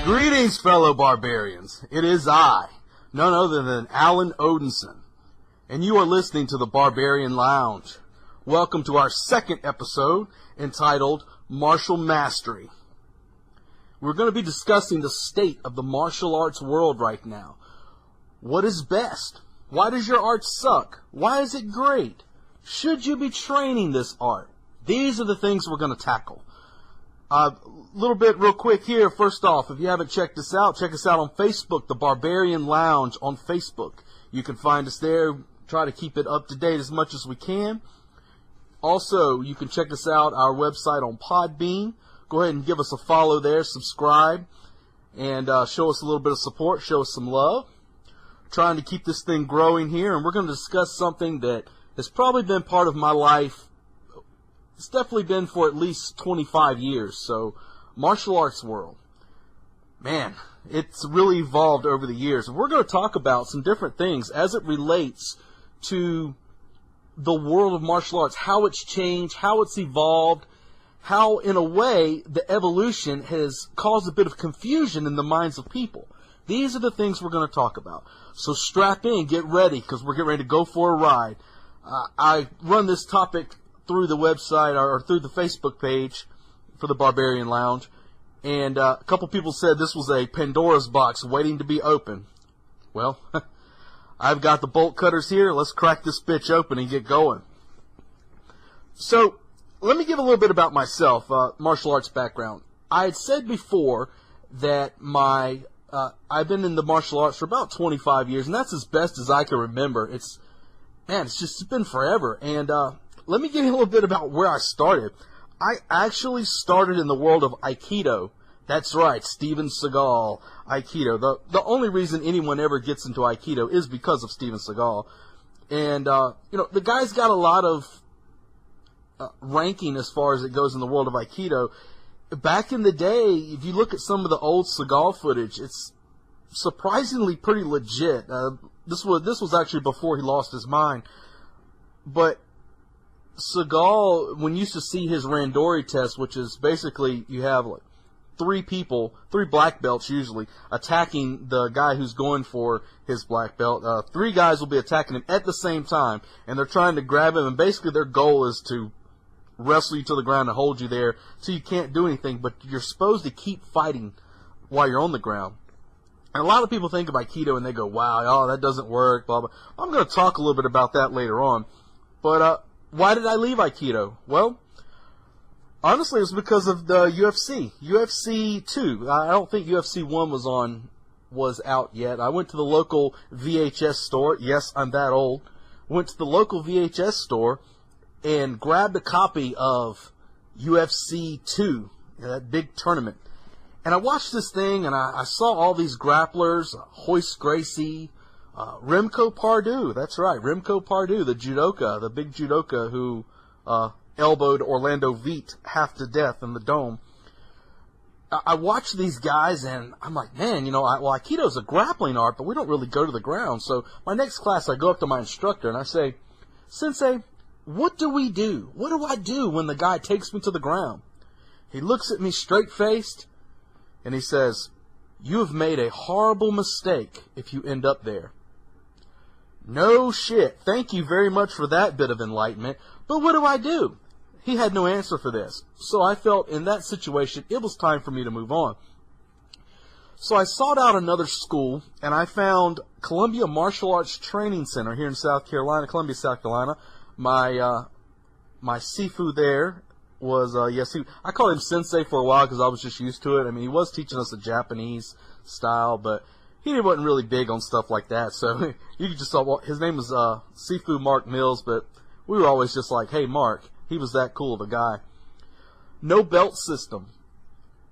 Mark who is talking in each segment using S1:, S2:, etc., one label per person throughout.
S1: Greetings, fellow barbarians. It is I, none other than Alan Odinson, and you are listening to the Barbarian Lounge. Welcome to our second episode entitled Martial Mastery. We're going to be discussing the state of the martial arts world right now. What is best? Why does your art suck? Why is it great? Should you be training this art? These are the things we're going to tackle. A little bit real quick here. First off, if you haven't checked us out, check us out on Facebook, the Barbarian Lounge on Facebook. You can find us there. Try to keep it up to date as much as we can. Also, you can check us out, our website on Podbean. Go ahead and give us a follow there, subscribe, and show us a little bit of support, show us some love. Trying to keep this thing growing here, and we're going to discuss something that has probably been part of my life. It's definitely been for at least 25 years, so martial arts world. Man, it's really evolved over the years. We're going to talk about some different things as it relates to the world of martial arts, how it's changed, how it's evolved, how, in a way, the evolution has caused a bit of confusion in the minds of people. These are the things we're going to talk about. So strap in, get ready, because we're getting ready to go for a ride. I run this topic through the website or through the Facebook page for the Barbarian Lounge, and a couple people said this was a Pandora's box waiting to be opened. Well, I've got the bolt cutters here. Let's crack this bitch open and get going. So, let me give a little bit about myself, martial arts background. I had said before that I've been in the martial arts for about 25 years, and that's as best as I can remember. It's been forever. And let me give you a little bit about where I started. I actually started in the world of Aikido. That's right, Steven Seagal, Aikido. The only reason anyone ever gets into Aikido is because of Steven Seagal. And, the guy's got a lot of ranking as far as it goes in the world of Aikido. Back in the day, if you look at some of the old Seagal footage, it's surprisingly pretty legit. This was actually before he lost his mind. But Seagal, when you used to see his randori test, which is basically you have like three black belts usually, attacking the guy who's going for his black belt. Three guys will be attacking him at the same time, and they're trying to grab him, and basically their goal is to wrestle you to the ground and hold you there so you can't do anything, but you're supposed to keep fighting while you're on the ground. And a lot of people think of Aikido and they go, wow, that doesn't work, blah, blah. I'm going to talk a little bit about that later on. But why did I leave Aikido? Well, honestly, it was because of the UFC. UFC 2. I don't think UFC 1 was out yet. I went to the local VHS store. Yes, I'm that old. Went to the local VHS store and grabbed a copy of UFC 2, that big tournament. And I watched this thing, and I saw all these grapplers, Hoist Gracie, Remco Pardue, that's right, Remco Pardue, the judoka, the big judoka who elbowed Orlando Veet half to death in the Dome. I watched these guys, and I'm like, man, Aikido's a grappling art, but we don't really go to the ground. So my next class, I go up to my instructor, and I say, Sensei, what do we do? What do I do when the guy takes me to the ground? He looks at me straight-faced, and he says, you have made a horrible mistake if you end up there. No shit. Thank you very much for that bit of enlightenment. But what do I do? He had no answer for this. So I felt in that situation, it was time for me to move on. So I sought out another school, and I found Columbia Martial Arts Training Center here in Columbia, South Carolina. My Sifu there was, I called him Sensei for a while because I was just used to it. I mean, he was teaching us a Japanese style, but he wasn't really big on stuff like that. So you could just saw, his name was Sifu Mark Mills, but we were always just like, hey, Mark. He was that cool of a guy. No belt system,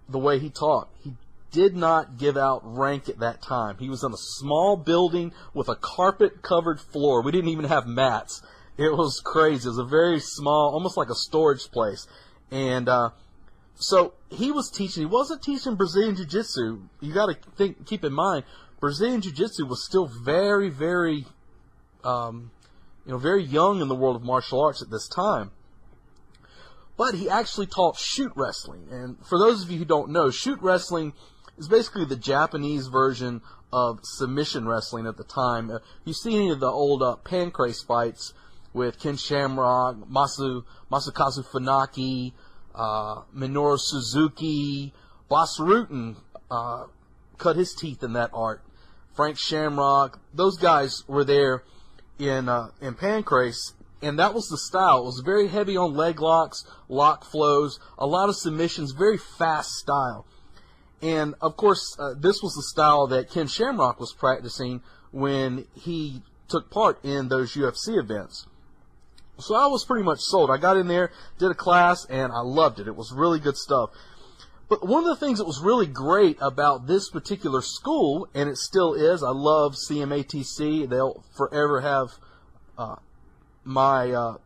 S1: the way he taught. He did not give out rank at that time. He was in a small building with a carpet-covered floor. We didn't even have mats. It was crazy. It was a very small, almost like a storage place. And so he was teaching. He wasn't teaching Brazilian Jiu-Jitsu. You got to keep in mind, Brazilian Jiu-Jitsu was still very, very, very young in the world of martial arts at this time. But he actually taught shoot wrestling. And for those of you who don't know, shoot wrestling It's basically the Japanese version of submission wrestling at the time. You see any of the old Pancrase fights with Ken Shamrock, Masakazu Funaki, Minoru Suzuki, Boss Rutan cut his teeth in that art. Frank Shamrock, those guys were there in Pancrase, and that was the style. It was very heavy on leg locks, lock flows, a lot of submissions, very fast style. And, of course, this was the style that Ken Shamrock was practicing when he took part in those UFC events. So I was pretty much sold. I got in there, did a class, and I loved it. It was really good stuff. But one of the things that was really great about this particular school, and it still is, I love CMATC. They'll forever have my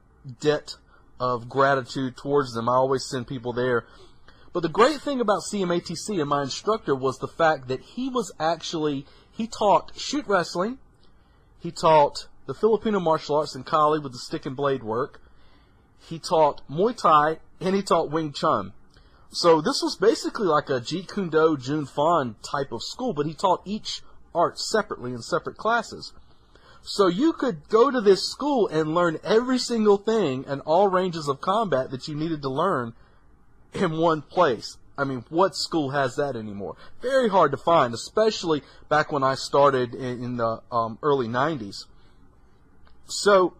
S1: debt of gratitude towards them. I always send people there. But the great thing about CMATC and my instructor was the fact that he taught shoot wrestling, he taught the Filipino martial arts in Kali with the stick and blade work, he taught Muay Thai, and he taught Wing Chun. So this was basically like a Jeet Kune Do, Jun Fan type of school, but he taught each art separately in separate classes. So you could go to this school and learn every single thing and all ranges of combat that you needed to learn in one place. I mean, what school has that anymore? Very hard to find, especially back when I started in the early 90s. So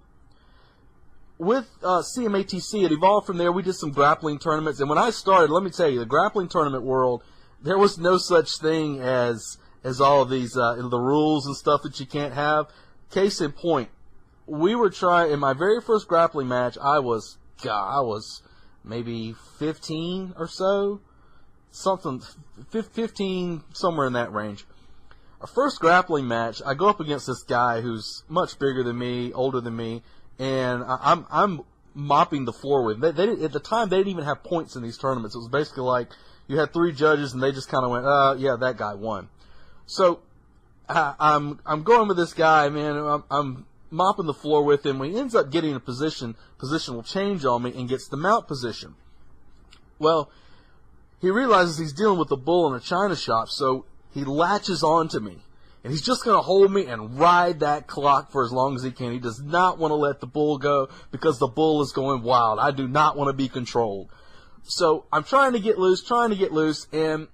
S1: with CMATC, it evolved from there. We did some grappling tournaments, and when I started, let me tell you, the grappling tournament world, there was no such thing as all of these the rules and stuff that you can't have. Case in point, we were trying, in my very first grappling match, I was maybe 15 or so, 15, somewhere in that range. Our first grappling match, I go up against this guy who's much bigger than me, older than me, and I'm mopping the floor with him. At the time, they didn't even have points in these tournaments. It was basically like you had 3 judges, and they just kind of went, yeah, that guy won. So I'm going with this guy, man. I'm mopping the floor with him. When he ends up getting a position will change on me and gets the mount position. Well, he realizes he's dealing with a bull in a china shop, so he latches onto me. And he's just going to hold me and ride that clock for as long as he can. He does not want to let the bull go because the bull is going wild. I do not want to be controlled. So I'm trying to get loose, and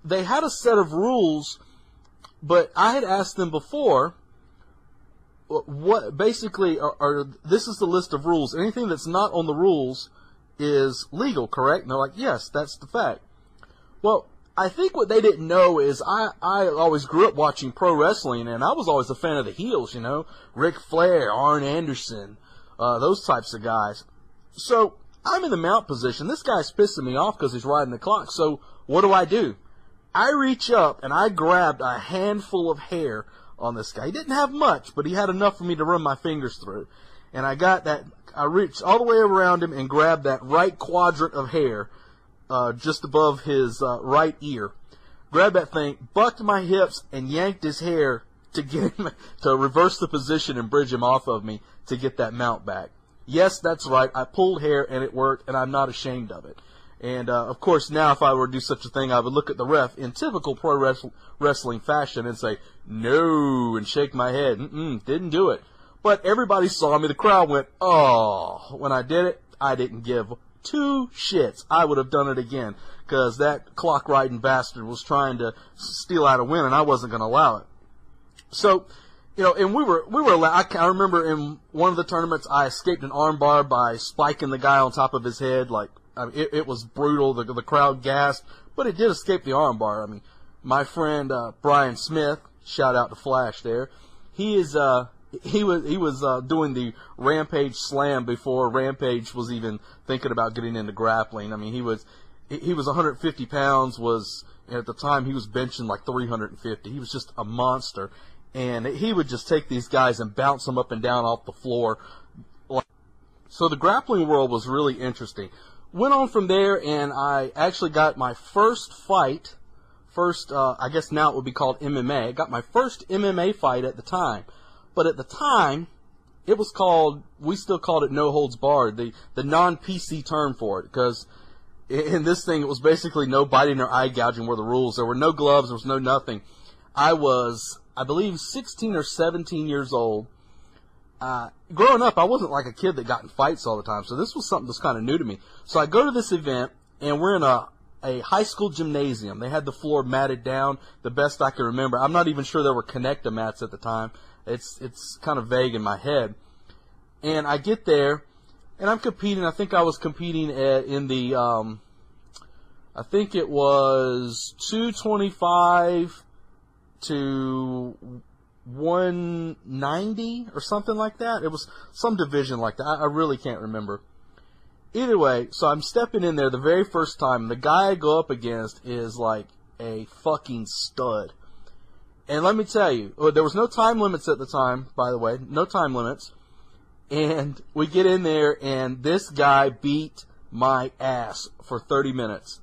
S1: they had a set of rules, but I had asked them before, what basically this is the list of rules. Anything that's not on the rules is legal, correct? And they're like, yes, that's the fact. Well, I think what they didn't know is I always grew up watching pro wrestling, and I was always a fan of the heels, you know, Ric Flair, Arn Anderson, those types of guys. So I'm in the mount position. This guy's pissing me off because he's riding the clock. So what do? I reach up, and I grabbed a handful of hair on this guy. He didn't have much, but he had enough for me to run my fingers through. And I reached all the way around him and grabbed that right quadrant of hair, just above his right ear. Grabbed that thing, bucked my hips, and yanked his hair to get him to reverse the position and bridge him off of me to get that mount back. Yes, that's right. I pulled hair, and it worked, and I'm not ashamed of it. And, of course, now if I were to do such a thing, I would look at the ref in typical pro wrestling fashion and say, no, and shake my head. Didn't do it. But everybody saw me. The crowd went, oh. When I did it, I didn't give 2 shits. I would have done it again because that clock-riding bastard was trying to steal out a win, and I wasn't going to allow it. So, you know, and we were I remember in one of the tournaments, I escaped an armbar by spiking the guy on top of his head. Like, I mean, it was brutal. The crowd gasped, but it did escape the armbar. I mean, my friend Brian Smith, shout out to Flash there. He was doing the Rampage Slam before Rampage was even thinking about getting into grappling. I mean, he was 150 pounds. At the time he was benching like 350. He was just a monster, and he would just take these guys and bounce them up and down off the floor. So the grappling world was really interesting. Went on from there, and I actually got my first fight. I guess now it would be called MMA. I got my first MMA fight at the time. But at the time, it was we still called it no holds barred, the non-PC term for it, because in this thing, it was basically no biting or eye gouging were the rules. There were no gloves. There was no nothing. I was, I believe, 16 or 17 years old. Growing up, I wasn't like a kid that got in fights all the time, so this was something that's kind of new to me. So I go to this event, and we're in a high school gymnasium. They had the floor matted down, the best I can remember. I'm not even sure there were connector mats at the time. It's kind of vague in my head. And I get there, and I'm competing. I think I was competing in the, I think it was 225 to 190 or something like that. It was some division like that. I really can't remember. Either way, so I'm stepping in there the very first time, and the guy I go up against is like a fucking stud. And let me tell you, there was no time limits at the time, by the way, no time limits. And we get in there, and this guy beat my ass for 30 minutes.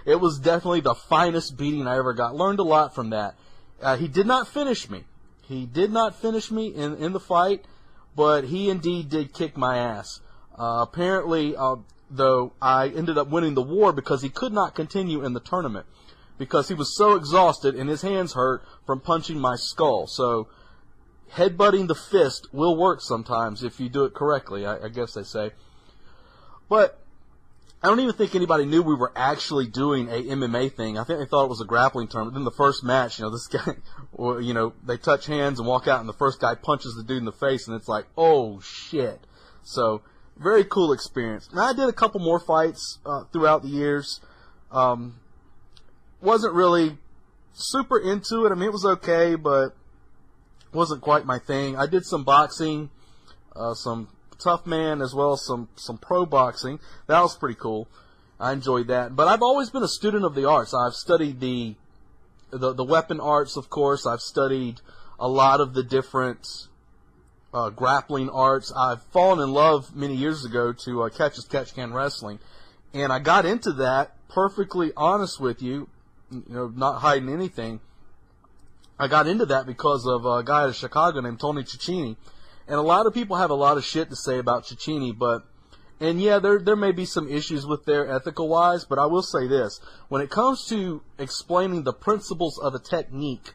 S1: It was definitely the finest beating I ever got. Learned a lot from that. He did not finish me. He did not finish me in the fight, but he indeed did kick my ass. Apparently, though, I ended up winning the war because he could not continue in the tournament because he was so exhausted and his hands hurt from punching my skull. So, headbutting the fist will work sometimes if you do it correctly, I guess they say. But I don't even think anybody knew we were actually doing a MMA thing. I think they thought it was a grappling tournament. Then the first match, this guy, they touch hands and walk out, and the first guy punches the dude in the face, and it's like, oh, shit. So, very cool experience. Now, I did a couple more fights throughout the years. Wasn't really super into it. I mean, it was okay, but wasn't quite my thing. I did some boxing, some tough man, as well as some pro boxing. That was pretty cool. I enjoyed that. But I've always been a student of the arts. I've studied the weapon arts, of course. I've studied a lot of the different grappling arts. I've fallen in love many years ago to catch-as-catch-can wrestling. And I got into that, perfectly honest with you, not hiding anything. I got into that because of a guy out of Chicago named Tony Cicchini. And a lot of people have a lot of shit to say about Cicchini, and yeah, there may be some issues with there ethical-wise, but I will say this. When it comes to explaining the principles of a technique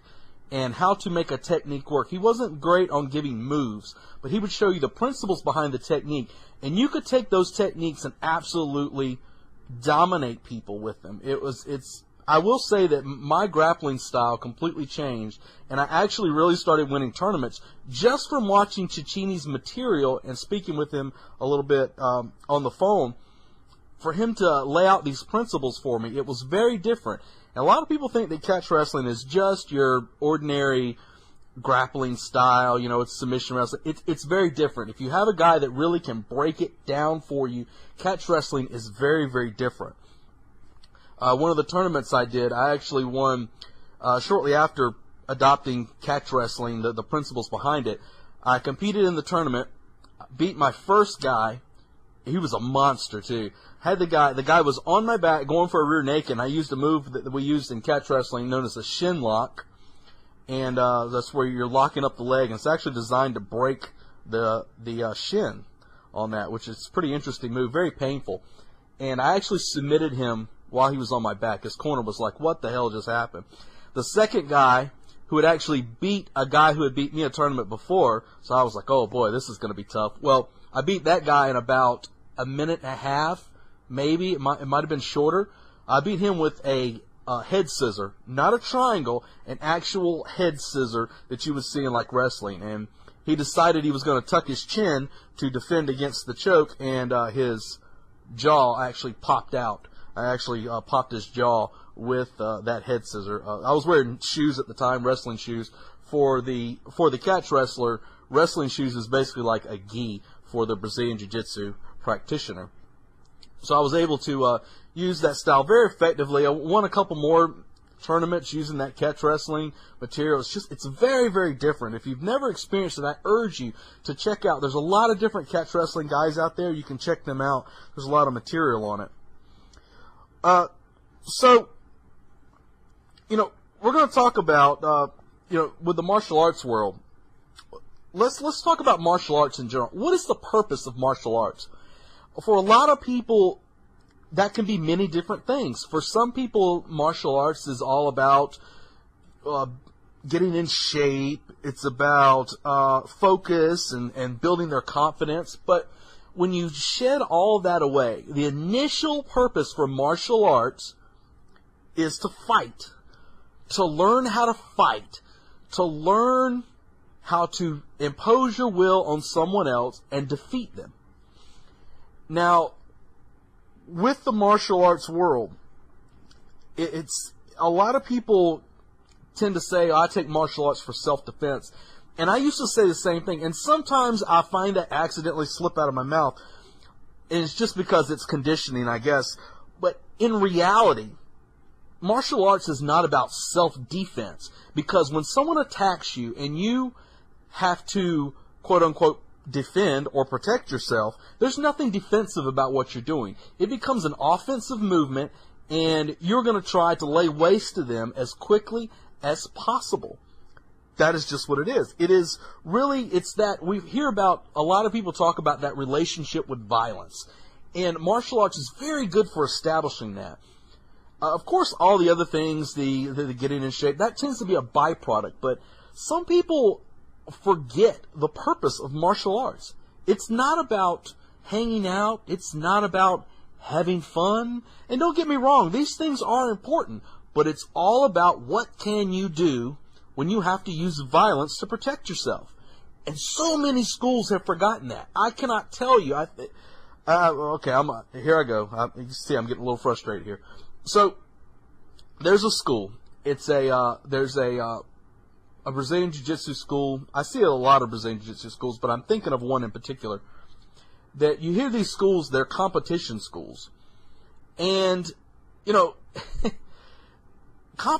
S1: and how to make a technique work, he wasn't great on giving moves, but he would show you the principles behind the technique, and you could take those techniques and absolutely dominate people with them. I will say that my grappling style completely changed, and I actually really started winning tournaments just from watching Cicchini's material and speaking with him a little bit on the phone. For him to lay out these principles for me, it was very different. And a lot of people think that catch wrestling is just your ordinary grappling style, it's submission wrestling. It's very different. If you have a guy that really can break it down for you, catch wrestling is very, very different. One of the tournaments I did, I actually won shortly after adopting catch wrestling, the principles behind it. I competed in the tournament, beat my first guy. He was a monster, too. The guy was on my back going for a rear naked, and I used a move that we used in catch wrestling known as a shin lock. And that's where you're locking up the leg, and it's actually designed to break the shin on that, which is a pretty interesting move, very painful. And I actually submitted him while he was on my back. His corner was like, what the hell just happened? The second guy, who had actually beat a guy who had beat me a tournament before, so I was like, oh boy, this is going to be tough. Well, I beat that guy in about a minute and a half, maybe. It might have been shorter. I beat him with a head scissor, not a triangle, an actual head scissor that you would see in like wrestling. And he decided he was going to tuck his chin to defend against the choke, and his jaw actually popped out. I actually popped his jaw with that head scissor. I was wearing shoes at the time, wrestling shoes. For the catch wrestler, wrestling shoes is basically like a gi for the Brazilian Jiu-Jitsu practitioner. So I was able to use that style very effectively. I won a couple more tournaments using that catch wrestling material. It's very, very different. If you've never experienced it, I urge you to check out. There's a lot of different catch wrestling guys out there. You can check them out. There's a lot of material on it. So, we're going to talk about, with the martial arts world. Let's talk about martial arts in general. What is the purpose of martial arts? For a lot of people, that can be many different things. For some people, martial arts is all about getting in shape. It's about focus and building their confidence. But when you shed all that away, the initial purpose for martial arts is to fight, to learn how to fight, to learn how to impose your will on someone else and defeat them. Now, with the martial arts world, it's a lot of people tend to say, I take martial arts for self-defense. And I used to say the same thing. And sometimes I find that accidentally slip out of my mouth. And it's just because it's conditioning, I guess. But in reality, martial arts is not about self-defense. Because when someone attacks you and you have to, quote-unquote, defend or protect yourself, there's nothing defensive about what you're doing. It becomes an offensive movement, and you're going to try to lay waste to them as quickly as possible. That is just what it is. It is really, it's that we hear about, a lot of people talk about that relationship with violence. And martial arts is very good for establishing that. Of course, all the other things, the getting in shape, that tends to be a byproduct. But some people forget the purpose of martial arts. It's not about hanging out. It's not about having fun. And don't get me wrong, these things are important. But it's all about what can you do when you have to use violence to protect yourself. And so many schools have forgotten that. I cannot tell you. Okay, here I go. You see, I'm getting a little frustrated here. So, there's a school. There's a Brazilian Jiu-Jitsu school. I see a lot of Brazilian Jiu-Jitsu schools, but I'm thinking of one in particular. That you hear these schools, they're competition schools. And, you know,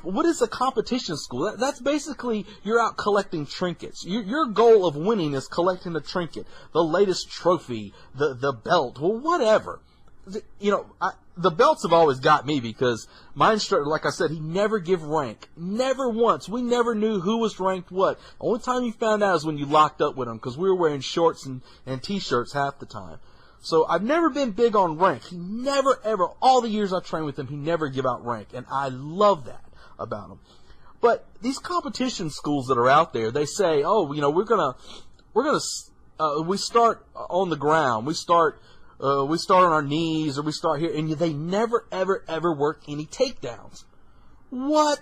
S1: what is a competition school? That's basically, you're out collecting trinkets. Your goal of winning is collecting the trinket, the latest trophy, the belt, well, whatever. You know, the belts have always got me because my instructor, like I said, he never give rank. Never once. We never knew who was ranked what. The only time you found out is when you locked up with him because we were wearing shorts and t-shirts half the time. So I've never been big on rank. He never, ever, all the years I trained with him, he never give out rank. And I love that about him. But these competition schools that are out there, they say, oh, you know, we start on the ground. We start on our knees, or we start here, and they never, ever, ever work any takedowns. What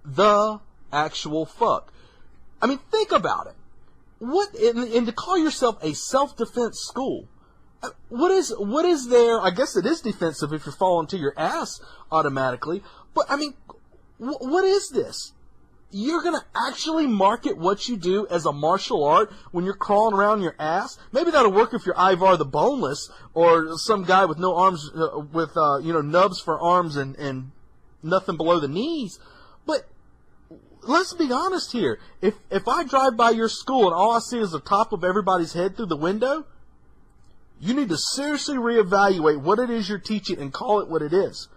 S1: the actual fuck? I mean, think about it. And to call yourself a self-defense school, what is there? I guess it is defensive if you're falling to your ass automatically, but I mean, what is this? You're going to actually market what you do as a martial art when you're crawling around your ass? Maybe that'll work if you're Ivar the Boneless or some guy with no arms, with nubs for arms and nothing below the knees. But let's be honest here. If I drive by your school and all I see is the top of everybody's head through the window, you need to seriously reevaluate what it is you're teaching and call it what it is.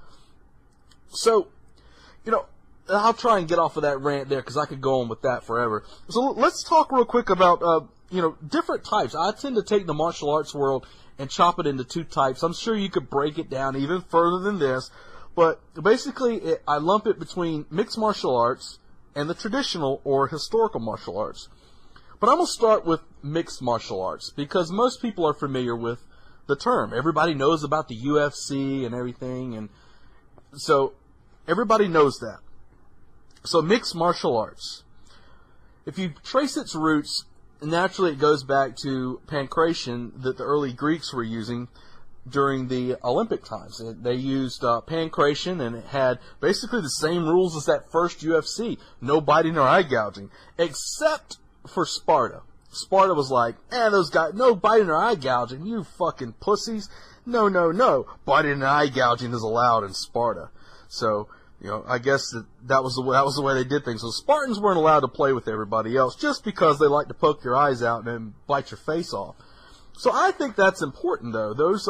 S1: So, you know, I'll try and get off of that rant there because I could go on with that forever. So let's talk real quick about, different types. I tend to take the martial arts world and chop it into two types. I'm sure you could break it down even further than this. But basically, I lump it between mixed martial arts and the traditional or historical martial arts. But I'm going to start with mixed martial arts because most people are familiar with the term. Everybody knows about the UFC and everything. And so everybody knows that. So mixed martial arts. If you trace its roots, naturally it goes back to pancration that the early Greeks were using during the Olympic times. They used pancration, and it had basically the same rules as that first UFC. No biting or eye gouging. Except for Sparta. Sparta was like, those guys, no biting or eye gouging, you fucking pussies. No. Biting and eye gouging is allowed in Sparta. So, you know, I guess that was the way they did things. So Spartans weren't allowed to play with everybody else just because they like to poke your eyes out and then bite your face off. So I think that's important, though. Those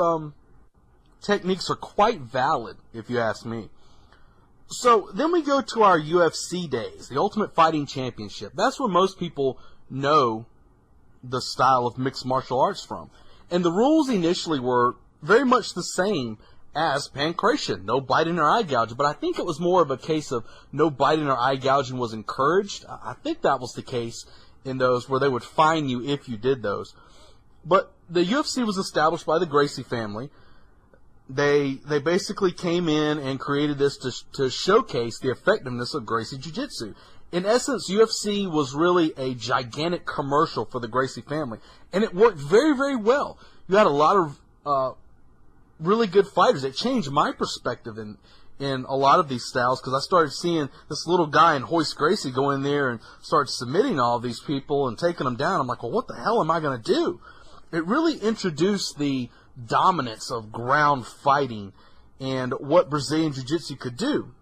S1: techniques are quite valid, if you ask me. So then we go to our UFC days, the Ultimate Fighting Championship. That's where most people know the style of mixed martial arts from. And the rules initially were very much the same as pancration, no biting or eye gouging. But I think it was more of a case of no biting or eye gouging was encouraged. I think that was the case in those where they would fine you if you did those. But the UFC was established by the Gracie family. They basically came in and created this to showcase the effectiveness of Gracie Jiu-Jitsu. In essence, UFC was really a gigantic commercial for the Gracie family, and it worked very, very well. You had a lot of really good fighters. It changed my perspective in a lot of these styles, because I started seeing this little guy in Hoist Gracie go in there and start submitting all these people and taking them down. I'm like, well, what the hell am I going to do? It really introduced the dominance of ground fighting and what Brazilian Jiu-Jitsu could do.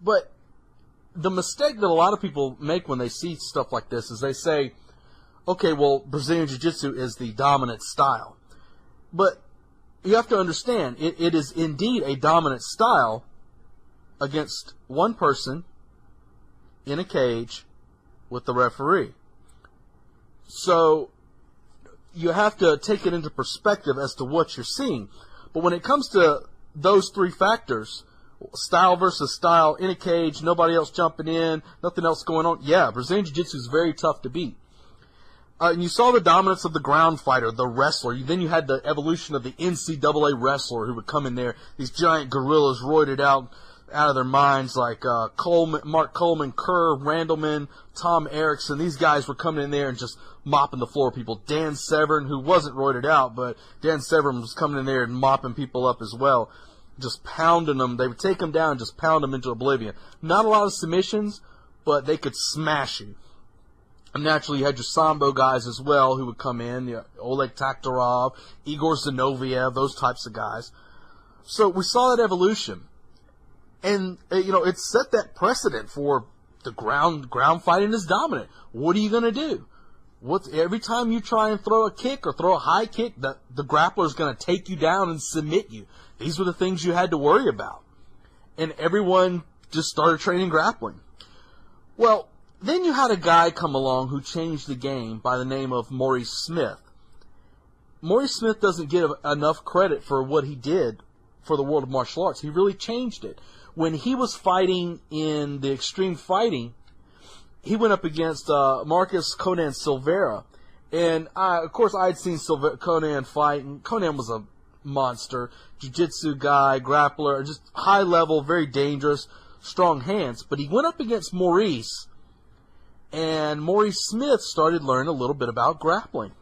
S1: But the mistake that a lot of people make when they see stuff like this is they say, okay, well, Brazilian Jiu-Jitsu is the dominant style. But you have to understand, it is indeed a dominant style against one person in a cage with the referee. So you have to take it into perspective as to what you're seeing. But when it comes to those three factors, style versus style, in a cage, nobody else jumping in, nothing else going on, yeah, Brazilian Jiu-Jitsu is very tough to beat. And you saw the dominance of the ground fighter, the wrestler. Then you had the evolution of the NCAA wrestler who would come in there, these giant gorillas roided out of their minds, like Mark Coleman, Kerr, Randleman, Tom Erickson. These guys were coming in there and just mopping the floor of people. Dan Severn, who wasn't roided out, but Dan Severn was coming in there and mopping people up as well, just pounding them. They would take them down and just pound them into oblivion. Not a lot of submissions, but they could smash you. And naturally, you had your Sambo guys as well who would come in, Oleg Taktarov, Igor Zinoviev, those types of guys. So we saw that evolution. And, it set that precedent for the ground fighting is dominant. What are you going to do? Every time you try and throw a kick or throw a high kick, the grappler is going to take you down and submit you. These were the things you had to worry about. And everyone just started training grappling. Well, then you had a guy come along who changed the game by the name of Maurice Smith. Maurice Smith doesn't get enough credit for what he did for the world of martial arts. He really changed it. When he was fighting in the extreme fighting, he went up against Marcus Conan Silveira. And, of course, I had seen Conan fight, and Conan was a monster. Jiu-jitsu guy, grappler, just high level, very dangerous, strong hands. But he went up against Maurice, and Maurice Smith started learning a little bit about grappling.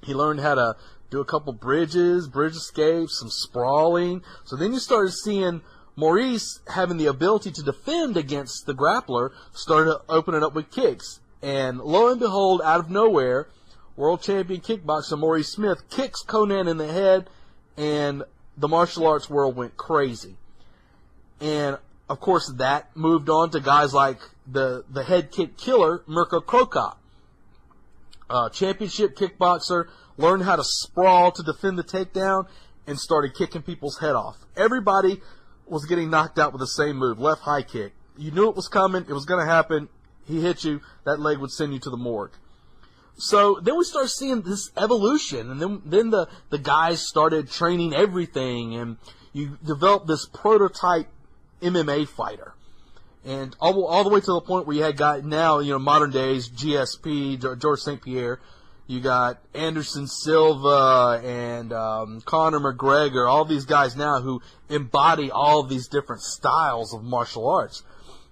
S1: He learned how to do a couple bridge escapes, some sprawling. So then you started seeing Maurice having the ability to defend against the grappler, started opening up with kicks. And lo and behold, out of nowhere, world champion kickboxer Maurice Smith kicks Conan in the head, and the martial arts world went crazy. And, of course, that moved on to guys like the head kick killer, Mirko Krokop. Championship kickboxer, learned how to sprawl to defend the takedown, and started kicking people's head off. Everybody was getting knocked out with the same move, left high kick. You knew it was coming, it was going to happen. He hit you, that leg would send you to the morgue. So then we started seeing this evolution, and then the guys started training everything, and you developed this prototype MMA fighter. And all the way to the point where you had guys now, modern days, GSP, George St. Pierre, you got Anderson Silva and Conor McGregor, all these guys now who embody all of these different styles of martial arts.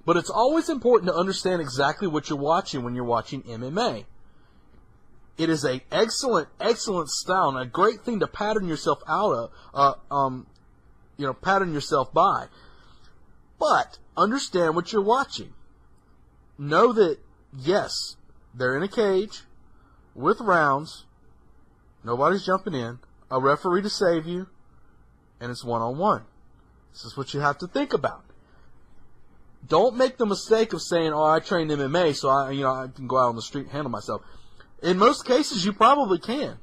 S1: But it's always important to understand exactly what you're watching when you're watching MMA. It is a excellent style and a great thing to pattern yourself out of, pattern yourself by. But understand what you're watching. Know that, yes, they're in a cage with rounds. Nobody's jumping in. A referee to save you. And it's one-on-one. This is what you have to think about. Don't make the mistake of saying, I trained MMA, so I can go out on the street and handle myself. In most cases, you probably can.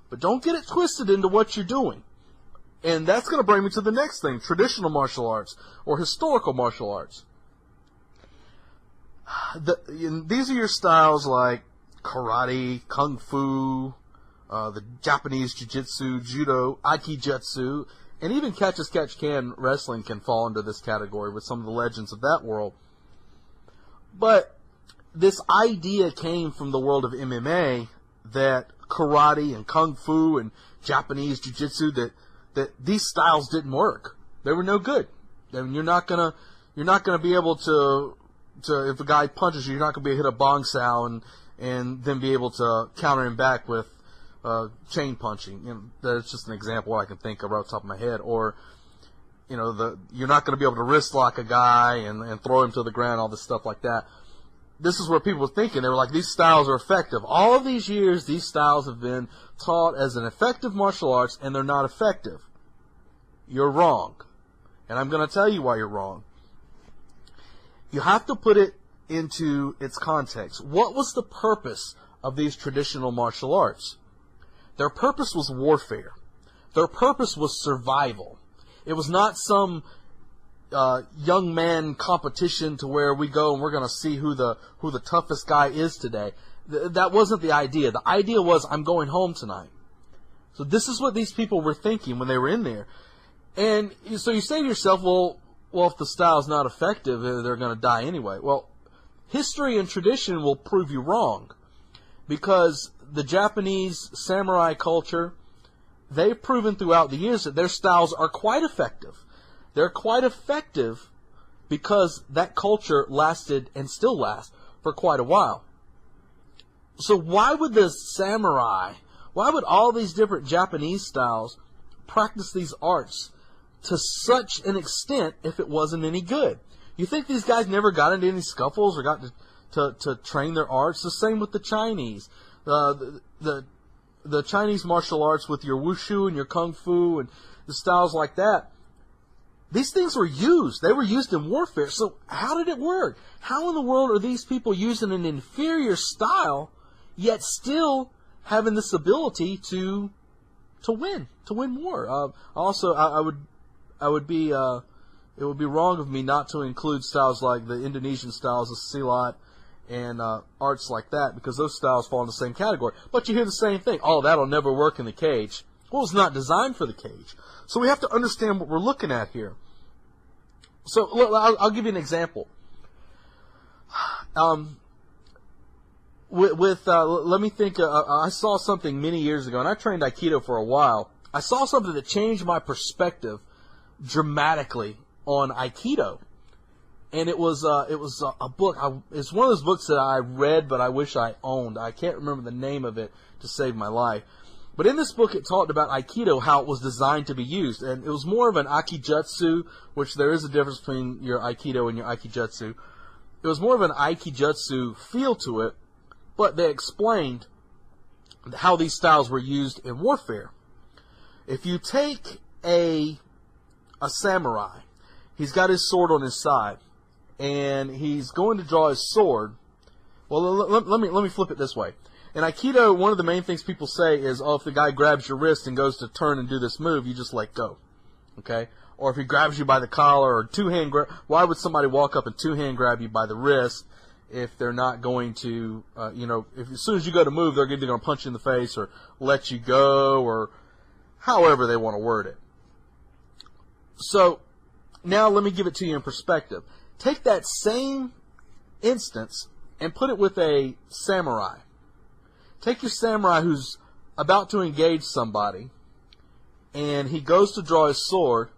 S1: But don't get it twisted into what you're doing. And that's going to bring me to the next thing, traditional martial arts or historical martial arts. These are your styles like karate, kung fu, the Japanese jiu-jitsu, judo, aikijutsu, And even catch-as-catch-can wrestling can fall into this category with some of the legends of that world. But this idea came from the world of MMA that karate and kung fu and Japanese jiu-jitsu, that these styles didn't work. They were no good. I mean, you're not gonna be able to if a guy punches you, you're not gonna be able to hit a bong sao and then be able to counter him back with chain punching. You know, that's just an example I can think of right off the top of my head. Or, you know, you're not going to be able to wrist lock a guy and throw him to the ground, all this stuff like that. This is where people were thinking. They were like, these styles are effective. All of these years, these styles have been taught as an effective martial arts, and they're not effective. You're wrong. And I'm going to tell you why you're wrong. You have to put it into its context. What was the purpose of these traditional martial arts? Their purpose was warfare. Their purpose was survival. It was not some young man competition to where we go and we're going to see who the toughest guy is today. That wasn't the idea. The idea was, I'm going home tonight. So this is what these people were thinking when they were in there. And so you say to yourself, well, if the style's not effective, they're going to die anyway. Well, history and tradition will prove you wrong, because the Japanese samurai culture, they've proven throughout the years that their styles are quite effective. They're quite effective because that culture lasted and still lasts for quite a while. So why would the samurai, why would all these different Japanese styles practice these arts to such an extent if it wasn't any good? You think these guys never got into any scuffles or got to train their arts? The same with the Chinese. The Chinese martial arts with your wushu and your kung fu and the styles like that, these things were used. They were used in warfare. So how did it work? How in the world are these people using an inferior style, yet still having this ability to win war? Also, it would be wrong of me not to include styles like the Indonesian styles, the silat, and arts like that, because those styles fall in the same category. But you hear the same thing. Oh, that'll never work in the cage. Well, it's not designed for the cage. So we have to understand what we're looking at here. So I'll give you an example. Let me think. I saw something many years ago, and I trained Aikido for a while. I saw something that changed my perspective dramatically on Aikido. And it was a book. It's one of those books that I read, but I wish I owned. I can't remember the name of it to save my life. But in this book, it talked about Aikido, how it was designed to be used. And it was more of an Aikijutsu, which there is a difference between your Aikido and your Aikijutsu. It was more of an Aikijutsu feel to it, but they explained how these styles were used in warfare. If you take a samurai, he's got his sword on his side, and he's going to draw his sword. Well, let me flip it this way. In Aikido, one of the main things people say is, oh, if the guy grabs your wrist and goes to turn and do this move, you just let go. Okay? Or if he grabs you by the collar or two-hand grab, why would somebody walk up and two-hand grab you by the wrist if they're not going to, if as soon as you go to move, they're either going to punch you in the face or let you go, or however they want to word it. So, now let me give it to you in perspective. Take that same instance and put it with a samurai. Take your samurai who's about to engage somebody, and he goes to draw his sword,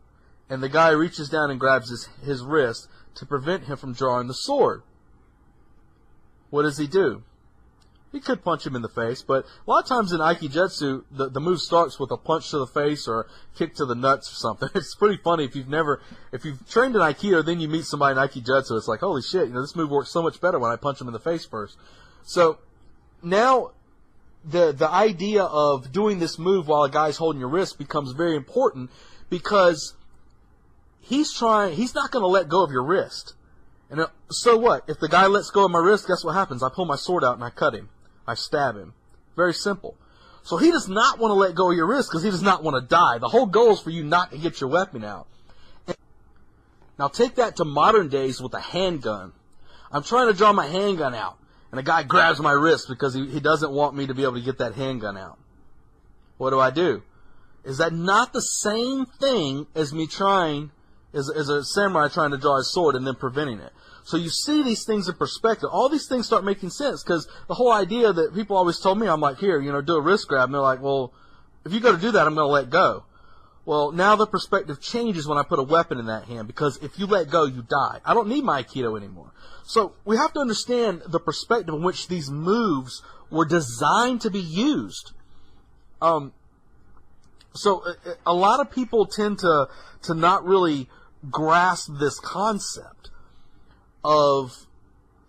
S1: and the guy reaches down and grabs his wrist to prevent him from drawing the sword. What does he do? He could punch him in the face, but a lot of times in Aikijutsu, the move starts with a punch to the face or a kick to the nuts or something. It's pretty funny if you've trained in Aikido, then you meet somebody in Aikijutsu, it's like, holy shit, this move works so much better when I punch him in the face first. So, now, the idea of doing this move while a guy's holding your wrist becomes very important, because he's not going to let go of your wrist. And so what? If the guy lets go of my wrist, guess what happens? I pull my sword out and I cut him. I stab him. Very simple. So he does not want to let go of your wrist because he does not want to die. The whole goal is for you not to get your weapon out. Now take that to modern days with a handgun. I'm trying to draw my handgun out, and a guy grabs my wrist because he doesn't want me to be able to get that handgun out. What do? Is that not the same thing as me as a samurai trying to draw his sword and then preventing it? So you see these things in perspective. All these things start making sense, because the whole idea that people always told me, I'm like, here, do a wrist grab. And they're like, well, if you go to do that, I'm going to let go. Well, now the perspective changes when I put a weapon in that hand, because if you let go, you die. I don't need my Aikido anymore. So we have to understand the perspective in which these moves were designed to be used. So a lot of people tend to not really grasp this concept of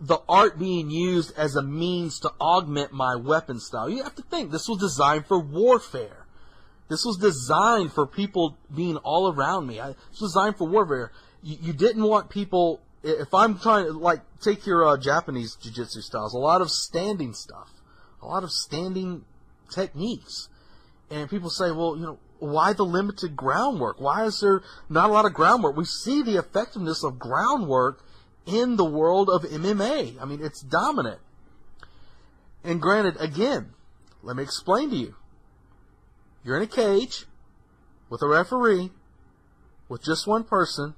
S1: the art being used as a means to augment my weapon style. You have to think, this was designed for warfare. This was designed for people being all around me. This was designed for warfare. You didn't want people, if I'm trying to, take your Japanese jiu-jitsu styles, a lot of standing stuff, a lot of standing techniques. And people say, well, why the limited groundwork? Why is there not a lot of groundwork? We see the effectiveness of groundwork in the world of MMA. I mean, it's dominant. And granted, again, let me explain to you. You're in a cage with a referee, with just one person,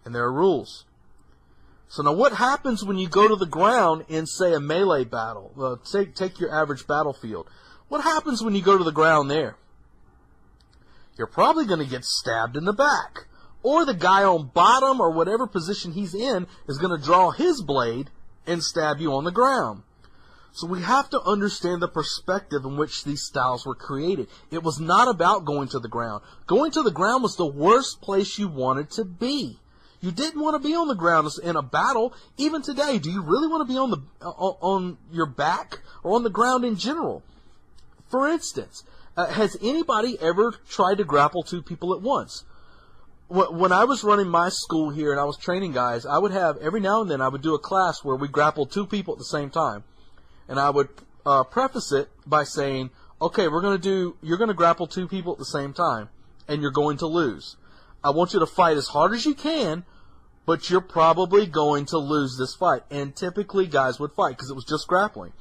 S1: and there are rules. So now what happens when you go to the ground in, say, a melee battle? Take your average battlefield. What happens when you go to the ground there? You're probably going to get stabbed in the back. Or the guy on bottom or whatever position he's in is going to draw his blade and stab you on the ground. So we have to understand the perspective in which these styles were created. It was not about going to the ground. Going to the ground was the worst place you wanted to be. You didn't want to be on the ground in a battle. Even today, do you really want to be on your back or on the ground in general? For instance, has anybody ever tried to grapple two people at once? When I was running my school here and I was training guys, I would have, every now and then, I would do a class where we grappled two people at the same time. And I would preface it by saying, okay, you're going to grapple two people at the same time, and you're going to lose. I want you to fight as hard as you can, but you're probably going to lose this fight. And typically guys would fight because it was just grappling.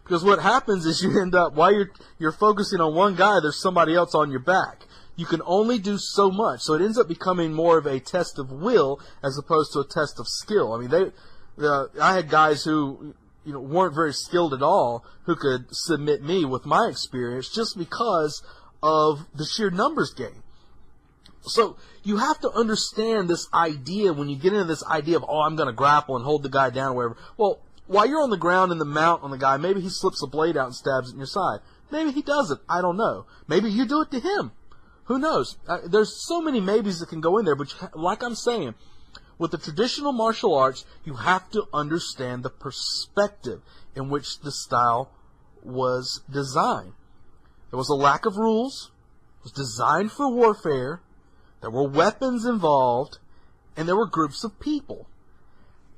S1: Because what happens is you end up, while you're focusing on one guy, there's somebody else on your back. You can only do so much. So it ends up becoming more of a test of will as opposed to a test of skill. I mean, I had guys who weren't very skilled at all who could submit me with my experience just because of the sheer numbers game. So you have to understand this idea when you get into this idea of, I'm going to grapple and hold the guy down or whatever. Well, while you're on the ground in the mount on the guy, maybe he slips a blade out and stabs it in your side. Maybe he doesn't. I don't know. Maybe you do it to him. Who knows? There's so many maybes that can go in there, but like I'm saying, with the traditional martial arts, you have to understand the perspective in which the style was designed. There was a lack of rules. It was designed for warfare. There were weapons involved, and there were groups of people.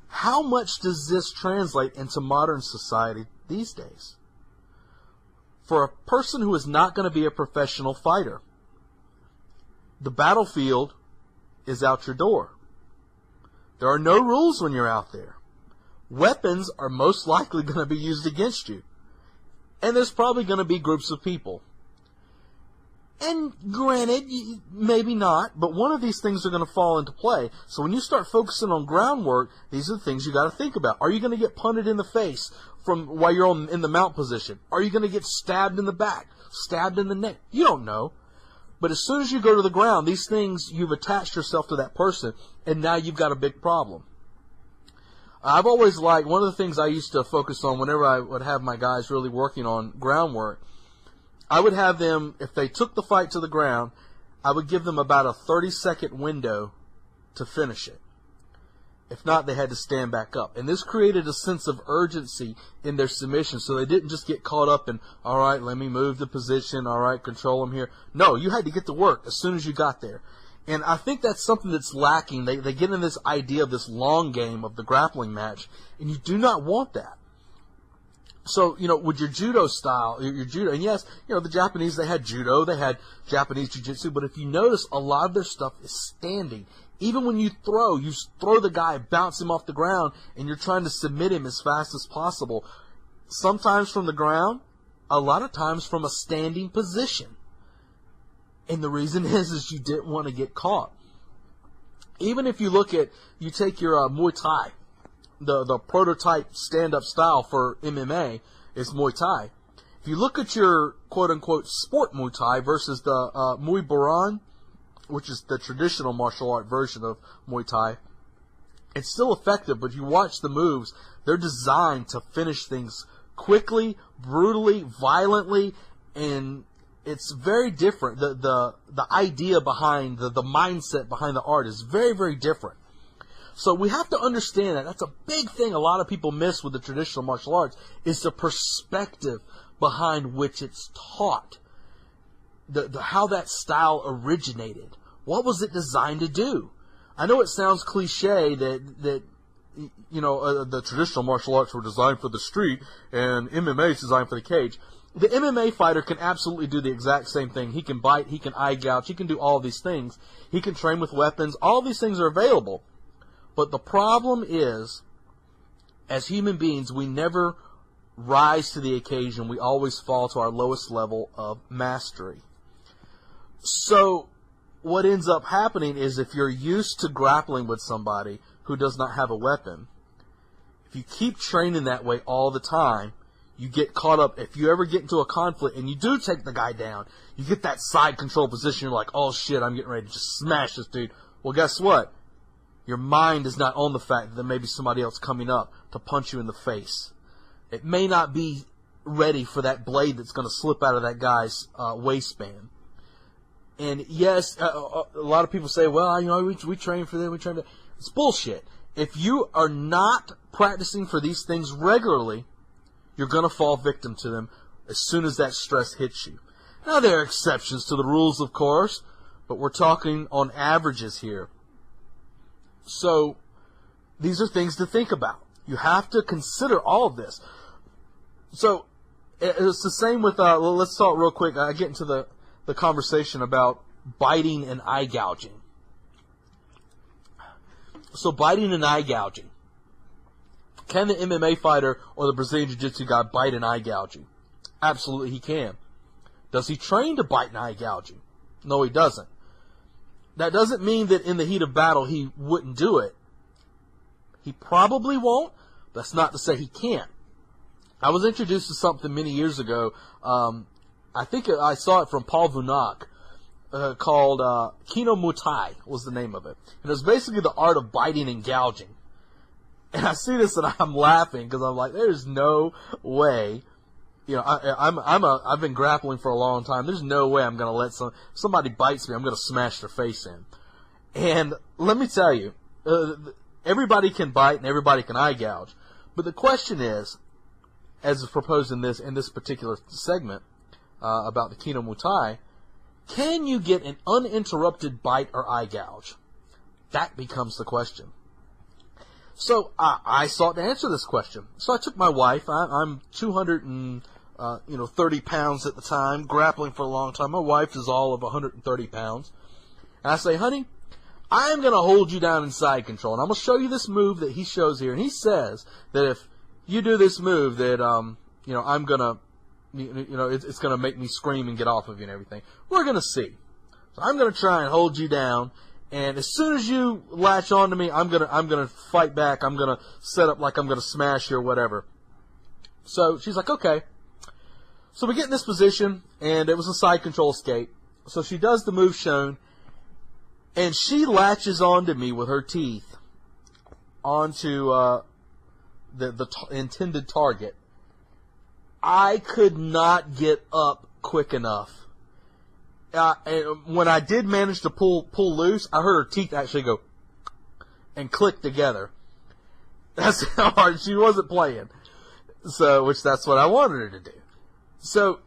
S1: How much does this translate into modern society these days? For a person who is not going to be a professional fighter, the battlefield is out your door. There are no rules when you're out there. Weapons are most likely going to be used against you. And there's probably going to be groups of people. And granted, maybe not, but one of these things are going to fall into play. So when you start focusing on groundwork, these are the things you got to think about. Are you going to get punted in the face from while you're in the mount position? Are you going to get stabbed in the back, stabbed in the neck? You don't know. But as soon as you go to the ground, these things, you've attached yourself to that person, and now you've got a big problem. I've always liked, one of the things I used to focus on whenever I would have my guys really working on groundwork, I would have them, if they took the fight to the ground, I would give them about a 30-second window to finish it. If not, they had to stand back up. And this created a sense of urgency in their submission, so they didn't just get caught up in, all right, let me move the position, all right, control them here. No, you had to get to work as soon as you got there. And I think that's something that's lacking. They get in this idea of this long game of the grappling match, and you do not want that. So, with your judo style, your judo, and yes, the Japanese, they had judo, they had Japanese jiu-jitsu, but if you notice, a lot of their stuff is standing. Even when you throw the guy, bounce him off the ground, and you're trying to submit him as fast as possible. Sometimes from the ground, a lot of times from a standing position. And the reason is you didn't want to get caught. Even if you take your Muay Thai, the prototype stand-up style for MMA is Muay Thai. If you look at your quote-unquote sport Muay Thai versus the Muay Boran, which is the traditional martial art version of Muay Thai, it's still effective, but if you watch the moves, they're designed to finish things quickly, brutally, violently, and it's very different. The idea behind, the mindset behind the art is very, very different. So we have to understand that. That's a big thing a lot of people miss with the traditional martial arts, is the perspective behind which it's taught. How that style originated. What was it designed to do? I know it sounds cliche that the traditional martial arts were designed for the street and MMA is designed for the cage. The MMA fighter can absolutely do the exact same thing. He can bite, he can eye gouge, he can do all these things. He can train with weapons. All these things are available. But the problem is, as human beings, we never rise to the occasion. We always fall to our lowest level of mastery. So what ends up happening is, if you're used to grappling with somebody who does not have a weapon, if you keep training that way all the time, you get caught up. If you ever get into a conflict and you do take the guy down, you get that side control position. You're like, oh shit, I'm getting ready to just smash this dude. Well, guess what? Your mind is not on the fact that there may be somebody else coming up to punch you in the face. It may not be ready for that blade that's going to slip out of that guy's waistband. And yes, a lot of people say, well, we train for that, we train for that. It's bullshit. If you are not practicing for these things regularly, you're going to fall victim to them as soon as that stress hits you. Now, there are exceptions to the rules, of course, but we're talking on averages here. So, these are things to think about. You have to consider all of this. So, it's the same with, let's talk real quick. I get into the conversation about biting and eye gouging. So, biting and eye gouging. Can the MMA fighter or the Brazilian Jiu-Jitsu guy bite and eye gouging? Absolutely he can. Does he train to bite and eye gouging? No, he doesn't. That doesn't mean that in the heat of battle he wouldn't do it. He probably won't. That's not to say he can't. I was introduced to something many years ago. I think I saw it from Paul Vunak, called Kino Muay Thai was the name of it. And it was basically the art of biting and gouging. And I see this and I'm laughing because I'm like, there's no way. I've been grappling for a long time. There's no way I'm going to let somebody bites me, I'm going to smash their face in. And let me tell you, everybody can bite and everybody can eye gouge. But the question is, as is proposed in this particular segment about the Kino Muay Thai, can you get an uninterrupted bite or eye gouge? That becomes the question. So I sought to answer this question. So I took my wife. I'm 230 pounds at the time, grappling for a long time. My wife is all of 130 pounds. And I say, honey, I am going to hold you down in side control, and I'm going to show you this move that he shows here. And he says that if you do this move, that I'm going to, it's going to make me scream and get off of you and everything. We're going to see. So I'm going to try and hold you down. And as soon as you latch onto me, I'm gonna fight back. I'm gonna set up like I'm gonna smash you or whatever. So she's like, okay. So we get in this position, and it was a side control escape. So she does the move shown, and she latches onto me with her teeth onto the intended target. I could not get up quick enough. And when I did manage to pull loose, I heard her teeth actually go and click together. That's how hard she wasn't playing. So, that's what I wanted her to do. So,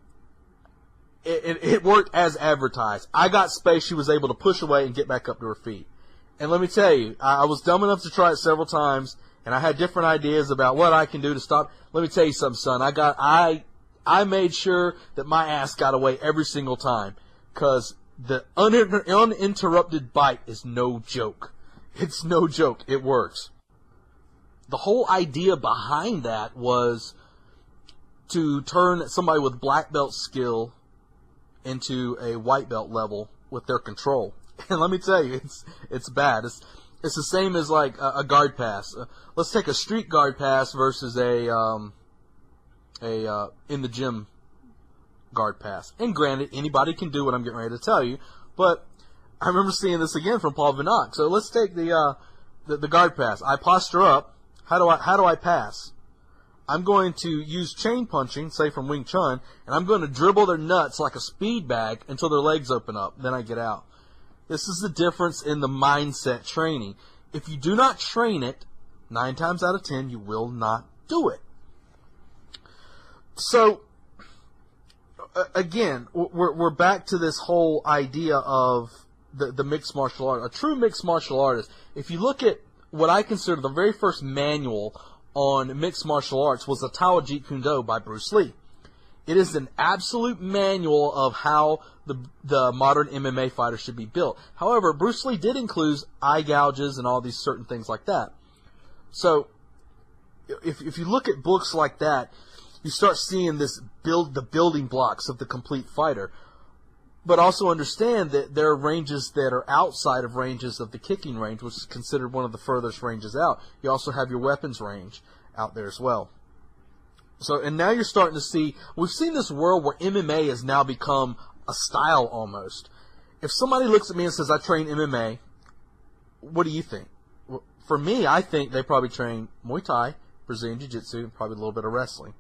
S1: it worked as advertised. I got space. She was able to push away and get back up to her feet. And let me tell you, I was dumb enough to try it several times, and I had different ideas about what I can do to stop. Let me tell you something, son. I made sure that my ass got away every single time. Because the uninterrupted bite is no joke. It's no joke. It works. The whole idea behind that was to turn somebody with black belt skill into a white belt level with their control. And let me tell you, it's bad. It's the same as like a guard pass. Let's take a street guard pass versus a in the gym guard pass. And granted, anybody can do what I'm getting ready to tell you, but I remember seeing this again from Paul Vinok. So let's take the guard pass. I posture up. How do I pass? I'm going to use chain punching, say from Wing Chun, and I'm going to dribble their nuts like a speed bag until their legs open up. Then I get out. This is the difference in the mindset training. If you do not train it, 9 times out of 10, you will not do it. So, again, we're back to this whole idea of the mixed martial art. A true mixed martial artist, if you look at what I consider the very first manual on mixed martial arts, was the Tao Jeet Kune Do by Bruce Lee. It is an absolute manual of how the modern MMA fighter should be built. However, Bruce Lee did include eye gouges and all these certain things like that. So, if you look at books like that, you start seeing the building blocks of the complete fighter. But also understand that there are ranges that are outside of ranges of the kicking range, which is considered one of the furthest ranges out. You also have your weapons range out there as well. So, and now you're starting to see, we've seen this world where MMA has now become a style almost. If somebody looks at me and says, I train MMA, what do you think? Well, for me, I think they probably train Muay Thai, Brazilian Jiu-Jitsu, and probably a little bit of wrestling.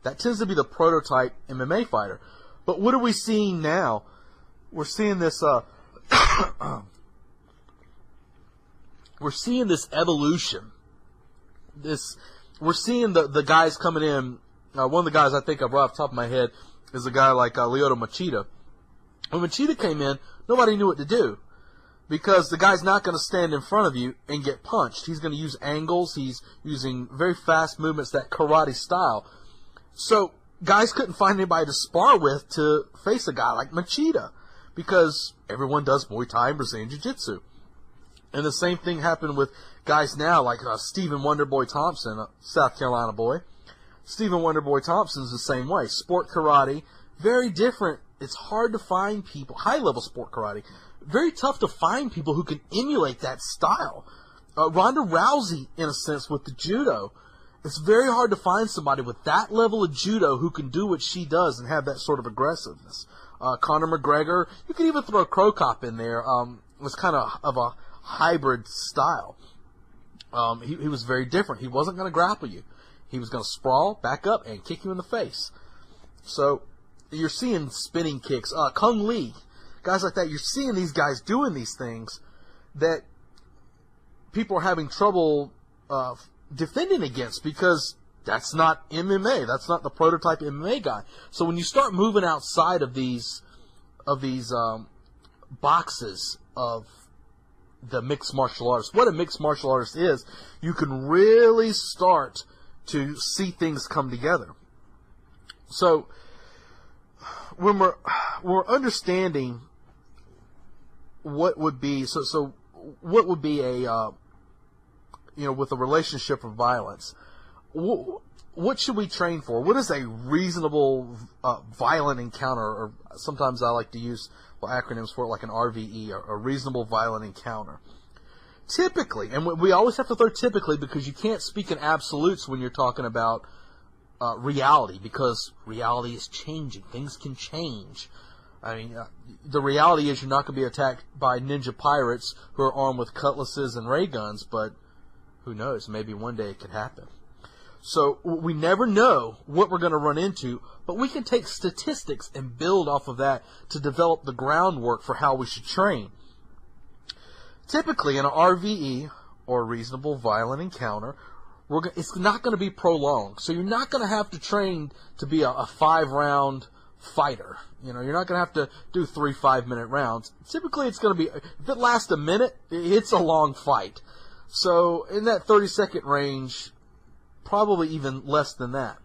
S1: That tends to be the prototype MMA fighter. But what are we seeing now? We're seeing this, we're seeing this evolution. We're seeing the guys coming in. One of the guys I think of right off the top of my head is a guy like Lyoto Machida. When Machida came in, nobody knew what to do because the guy's not going to stand in front of you and get punched. He's going to use angles. He's using very fast movements, that karate style. So guys couldn't find anybody to spar with to face a guy like Machida because everyone does Muay Thai and Brazilian Jiu-Jitsu. And the same thing happened with guys now like Stephen Wonderboy Thompson, a South Carolina boy. Stephen Wonderboy Thompson's the same way. Sport karate, very different. It's hard to find people, high-level sport karate, very tough to find people who can emulate that style. Ronda Rousey, in a sense, with the judo. It's very hard to find somebody with that level of judo who can do what she does and have that sort of aggressiveness. Conor McGregor, you could even throw Crow Cop in there. Was kind of a hybrid style. He was very different. He wasn't going to grapple you. He was going to sprawl, back up, and kick you in the face. So you're seeing spinning kicks. Kung Lee, guys like that. You're seeing these guys doing these things that people are having trouble defending against because that's not MMA. That's not the prototype MMA guy. So when you start moving outside of these boxes of the mixed martial artist, what a mixed martial artist is, you can really start to see things come together. So when we're understanding what would be what would be a with a relationship of violence, what should we train for? What is a reasonable violent encounter? Or sometimes I like to use acronyms for it, like an RVE, a reasonable violent encounter. Typically, and we always have to throw typically because you can't speak in absolutes when you're talking about reality, because reality is changing. Things can change. I mean, the reality is you're not going to be attacked by ninja pirates who are armed with cutlasses and ray guns, but who knows? Maybe one day it could happen. So we never know what we're going to run into, but we can take statistics and build off of that to develop the groundwork for how we should train. Typically, in an RVE, or reasonable violent encounter, it's not going to be prolonged. So you're not going to have to train to be a 5-round fighter. You're not going to have to do 3 5-minute rounds. Typically, it's going to be, if it lasts a minute, it's a long fight. So in that 30-second range, probably even less than that.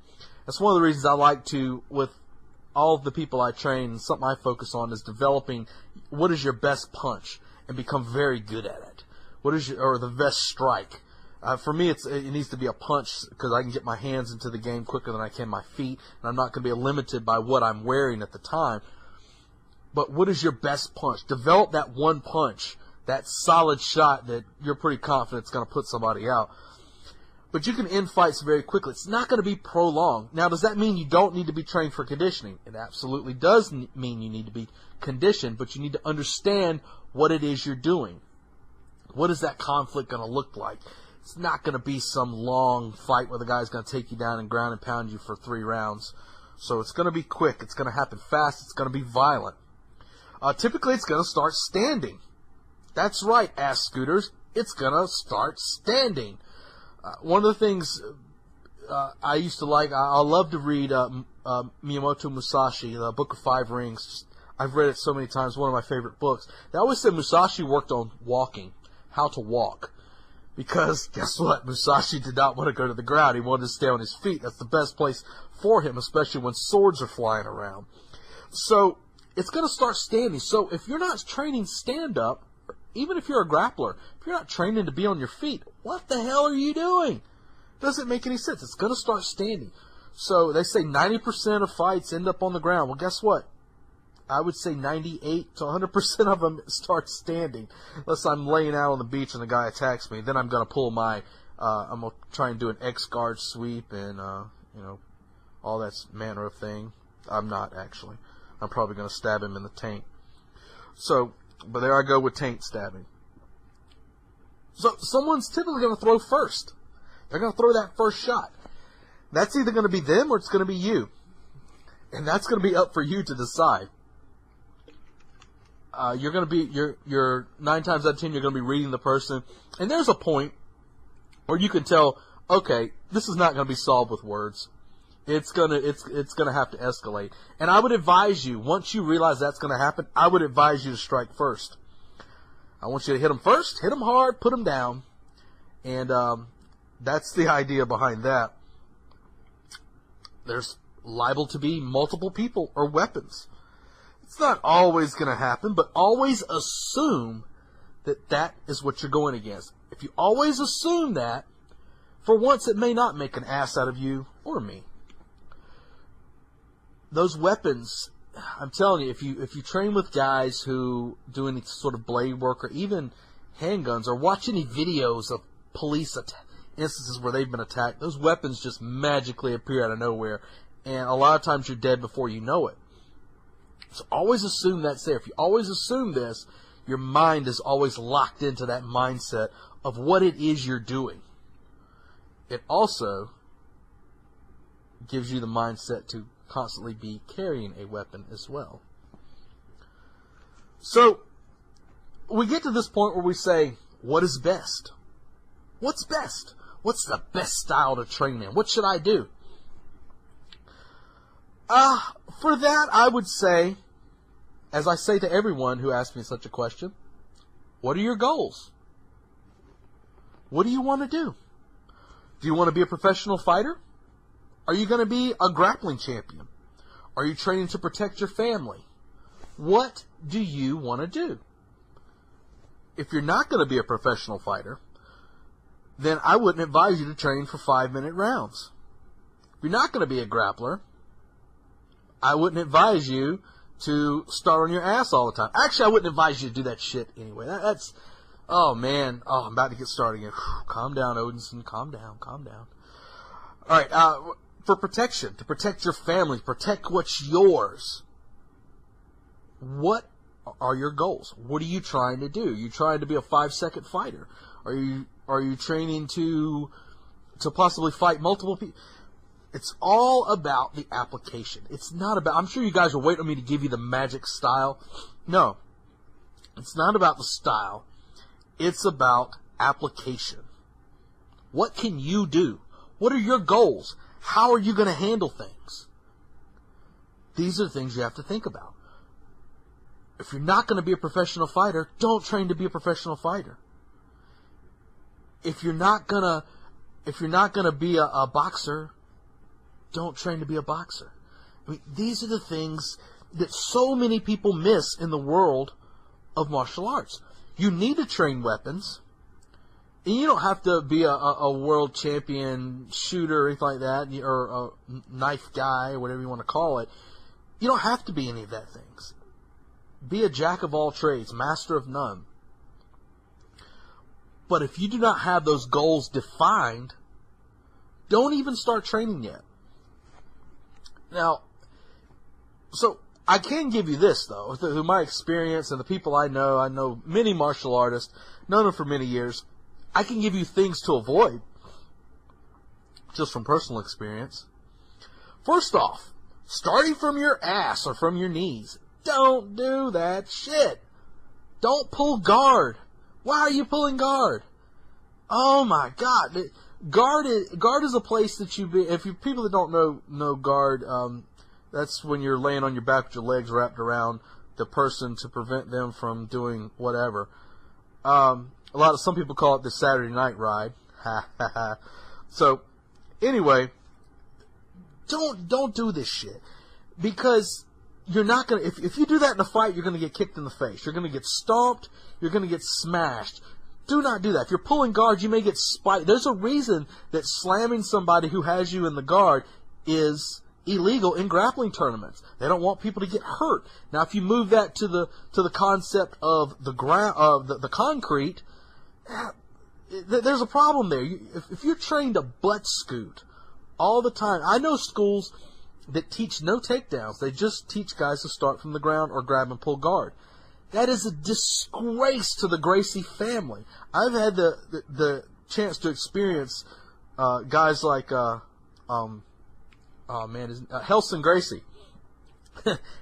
S1: That's one of the reasons I like to, with all of the people I train, something I focus on is developing what is your best punch and become very good at it. What is or the best strike? For me, it needs to be a punch because I can get my hands into the game quicker than I can my feet, and I'm not going to be limited by what I'm wearing at the time. But what is your best punch? Develop that one punch, that solid shot that you're pretty confident is going to put somebody out. But you can end fights very quickly. It's not going to be prolonged. Now, does that mean you don't need to be trained for conditioning? It absolutely does mean you need to be conditioned, but you need to understand what it is you're doing. What is that conflict going to look like? It's not going to be some long fight where the guy's going to take you down and ground and pound you for 3 rounds. So it's going to be quick. It's going to happen fast. It's going to be violent. Typically, it's going to start standing. That's right, ass scooters. It's going to start standing. One of the things I used to like, I love to read Miyamoto Musashi, the Book of Five Rings. I've read it so many times, one of my favorite books. They always said Musashi worked on walking, how to walk. Because, guess what? Musashi did not want to go to the ground. He wanted to stay on his feet. That's the best place for him, especially when swords are flying around. So, it's going to start standing. So, if you're not training stand-up, even if you're a grappler, if you're not training to be on your feet, what the hell are you doing? Doesn't make any sense. It's going to start standing. So they say 90% of fights end up on the ground. Well, guess what? I would say 98 to 100% of them start standing. Unless I'm laying out on the beach and the guy attacks me. Then I'm going to pull my, I'm going to try and do an X-guard sweep and, all that manner of thing. I'm not, actually. I'm probably going to stab him in the taint. So, but there I go with taint stabbing. So someone's typically going to throw first. They're going to throw that first shot. That's either going to be them or it's going to be you. And that's going to be up for you to decide. You're going to be, you're 9 times out of 10, you're going to be reading the person. And there's a point where you can tell, okay, this is not going to be solved with words. It's going to have to escalate. And I would advise you, once you realize that's going to happen, I would advise you to strike first. I want you to hit them first, hit them hard, put them down. And that's the idea behind that. There's liable to be multiple people or weapons. It's not always going to happen, but always assume that that is what you're going against. If you always assume that, for once it may not make an ass out of you or me. Those weapons, I'm telling you, if you train with guys who do any sort of blade work or even handguns or watch any videos of police instances where they've been attacked, those weapons just magically appear out of nowhere, and a lot of times you're dead before you know it. So always assume that's there. If you always assume this, your mind is always locked into that mindset of what it is you're doing. It also gives you the mindset to constantly be carrying a weapon as well. So, we get to this point where we say, what is best? What's best? What's the best style to train in? What should I do? For that, I would say, as I say to everyone who asks me such a question, what are your goals? What do you want to do? Do you want to be a professional fighter? Are you going to be a grappling champion? Are you training to protect your family? What do you want to do? If you're not going to be a professional fighter, then I wouldn't advise you to train for 5-minute rounds. If you're not going to be a grappler, I wouldn't advise you to start on your ass all the time. Actually, I wouldn't advise you to do that shit anyway. That's, oh man, I'm about to get started again. Calm down, Odinson. Calm down, calm down. All right, for protection, to protect your family, protect what's yours. What are your goals? What are you trying to do? Are you trying to be a 5-second fighter? Are you training to possibly fight multiple people? It's all about the application. It's not about, I'm sure you guys are waiting on me to give you the magic style. No. It's not about the style. It's about application. What can you do? What are your goals? How are you going to handle things? These are the things you have to think about. If you're not going to be a professional fighter, don't train to be a professional fighter. If you're not gonna be a boxer, don't train to be a boxer. I mean, these are the things that so many people miss in the world of martial arts. You need to train weapons. And you don't have to be a world champion shooter or anything like that, or a knife guy, or whatever you want to call it. You don't have to be any of that things. be a jack of all trades, master of none. But if you do not have those goals defined, don't even start training yet. Now, so I can give you this, though, through my experience and the people I know many martial artists, known them for many years. I can give you things to avoid, just from personal experience. First off, starting from your ass or from your knees, don't do that shit. Don't pull guard. Why are you pulling guard? Oh my God. Guard is a place that if you people that don't know guard, that's when you're laying on your back with your legs wrapped around the person to prevent them from doing whatever. Some people call it the Saturday night ride. So, anyway, don't do this shit, because you're not gonna. If you do that in a fight, you're gonna get kicked in the face. You're gonna get stomped. You're gonna get smashed. Do not do that. If you're pulling guard, you may get spiked. There's a reason that slamming somebody who has you in the guard is illegal in grappling tournaments. They don't want people to get hurt. Now, if you move that to the concept of the ground, the concrete, there's a problem there. If you're trained to butt scoot all the time, I know schools that teach no takedowns. They just teach guys to start from the ground or grab and pull guard. That is a disgrace to the Gracie family. I've had the chance to experience guys like Helson Gracie.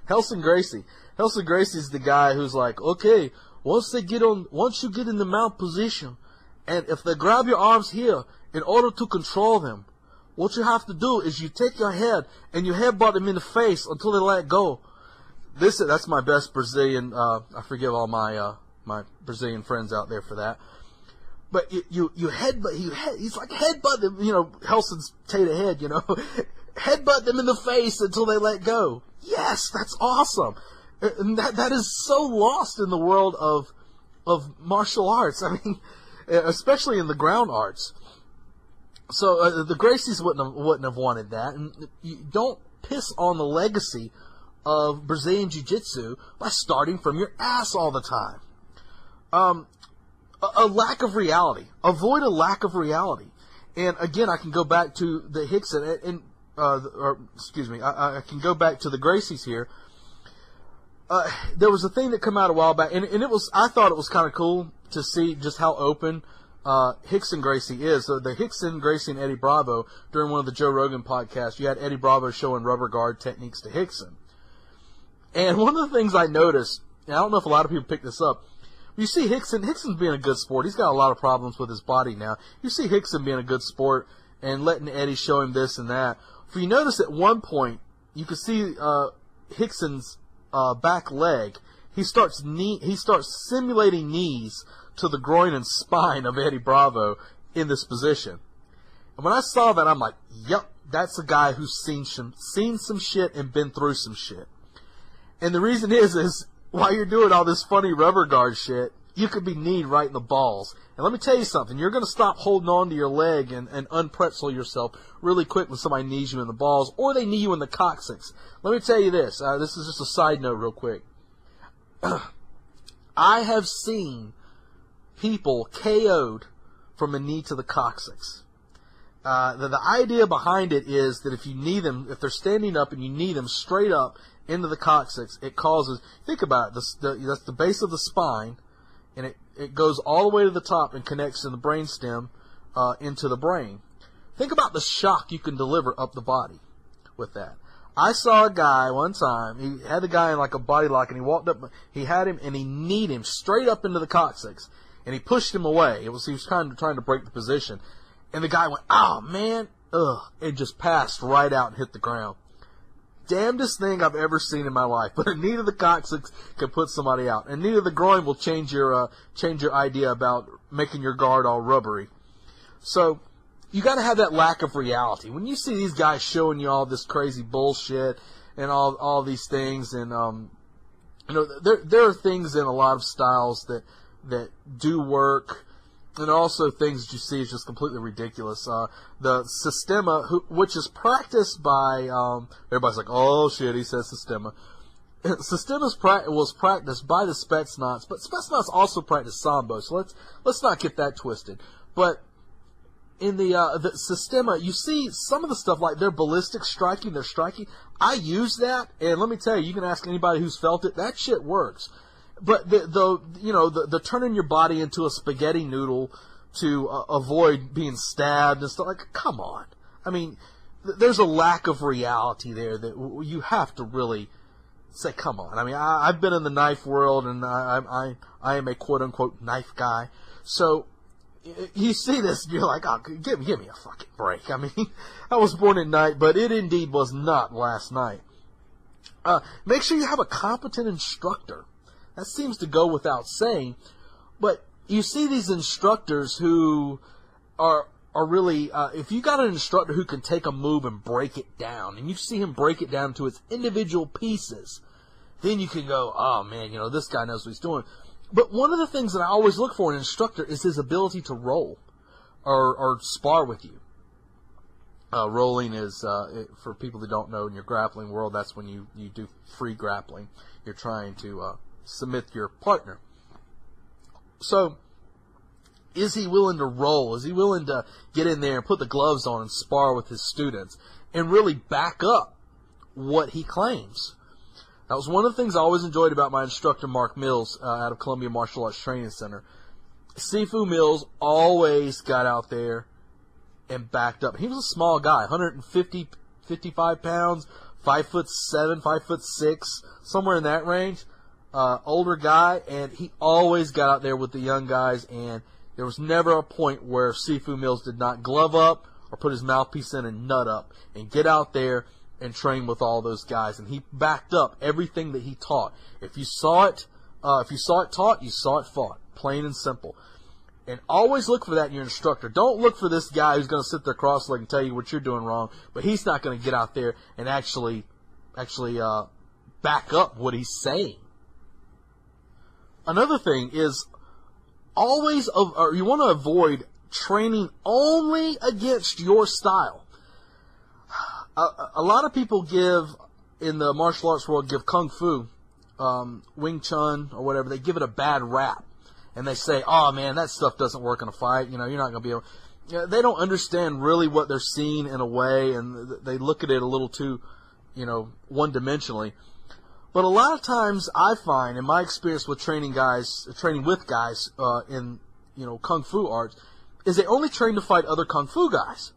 S1: Helson Gracie. Helson Gracie is the guy who's like, okay, once you get in the mount position, and if they grab your arms here, in order to control them, what you have to do is you take your head and you headbutt them in the face until they let go. That's my best Brazilian. I forgive all my Brazilian friends out there for that. But you headbutt. He's like headbutt them. Helson's tater head. Headbutt them in the face until they let go. Yes, that's awesome. And that is so lost in the world of martial arts. I mean, especially in the ground arts. So the Gracies wouldn't have wanted that, and you don't piss on the legacy of Brazilian Jiu-Jitsu by starting from your ass all the time. A lack of reality. Avoid a lack of reality. And again, I can go back to the Hickson, I can go back to the Gracies here. There was a thing that came out a while back, and I thought it was kind of cool to see just how open Hickson Gracie is. So the Hickson, Gracie, and Eddie Bravo, during one of the Joe Rogan podcasts, you had Eddie Bravo showing rubber guard techniques to Hickson. And one of the things I noticed, and I don't know if a lot of people pick this up, you see Hickson's being a good sport. He's got a lot of problems with his body now. You see Hickson being a good sport and letting Eddie show him this and that. If you notice at one point, you can see Hickson's back leg. He starts simulating knees to the groin and spine of Eddie Bravo in this position. And when I saw that, I'm like, yep, that's a guy who's seen some shit and been through some shit. And the reason is while you're doing all this funny rubber guard shit, you could be kneed right in the balls. And let me tell you something, you're going to stop holding on to your leg and unpretzel yourself really quick when somebody knees you in the balls, or they knee you in the coccyx. Let me tell you this, this is just a side note real quick. I have seen people KO'd from a knee to the coccyx. The idea behind it is that if you knee them, if they're standing up and you knee them straight up into the coccyx, it causes, think about it, that's the base of the spine, and it goes all the way to the top and connects in the brainstem into the brain. Think about the shock you can deliver up the body with that. I saw a guy one time, he had the guy in like a body lock, and he walked up, he had him, and he kneed him straight up into the coccyx, and he pushed him away. He was trying to break the position, and the guy went, oh man, and just passed right out and hit the ground. Damnedest thing I've ever seen in my life. But a knee to the coccyx can put somebody out. And knee to the groin will change your idea about making your guard all rubbery. So you got to have that lack of reality. When you see these guys showing you all this crazy bullshit and all these things, and there are things in a lot of styles that do work. And also things that you see is just completely ridiculous. The Sistema, which is practiced by, everybody's like, oh shit, he says Sistema. was practiced by the Spetsnaz, but Spetsnaz also practiced Sambo, so let's not get that twisted. But in the Sistema, you see some of the stuff like their ballistic striking, their striking. I use that, and let me tell you, you can ask anybody who's felt it. That shit works. But the turning your body into a spaghetti noodle to avoid being stabbed and stuff, like, come on. I mean, there's a lack of reality there that you have to really say, come on. I mean, I've been in the knife world, and I am a quote-unquote knife guy. So you see this, and you're like, oh, give me a fucking break. I mean, I was born at night, but it indeed was not last night. Make sure you have a competent instructor. That seems to go without saying, but you see these instructors who are really, if you got an instructor who can take a move and break it down, and you see him break it down to its individual pieces, then you can go, oh man, this guy knows what he's doing. But one of the things that I always look for in an instructor is his ability to roll or spar with you. Rolling is, for people that don't know, in your grappling world, that's when you do free grappling. You're trying to submit your partner. So, is he willing to roll? Is he willing to get in there and put the gloves on and spar with his students and really back up what he claims? That was one of the things I always enjoyed about my instructor, Mark Mills, out of Columbia Martial Arts Training Center. Sifu Mills always got out there and backed up. He was a small guy, 150, 55 pounds, 5'7", 5'6", somewhere in that range. Older guy, and he always got out there with the young guys, and there was never a point where Sifu Mills did not glove up or put his mouthpiece in and nut up and get out there and train with all those guys. And he backed up everything that he taught. If you saw it taught, you saw it fought. Plain and simple. And always look for that in your instructor. Don't look for this guy who's going to sit there cross-legged and tell you what you're doing wrong, but he's not going to get out there and actually back up what he's saying. Another thing is you want to avoid training only against your style. A lot of people in the martial arts world, give Kung Fu, Wing Chun, or whatever, they give it a bad rap. And they say, oh man, that stuff doesn't work in a fight, you're not going to be able... They don't understand really what they're seeing in a way, and they look at it a little too, one-dimensionally. But a lot of times I find, in my experience with training with guys in, Kung Fu arts, is they only train to fight other Kung Fu guys.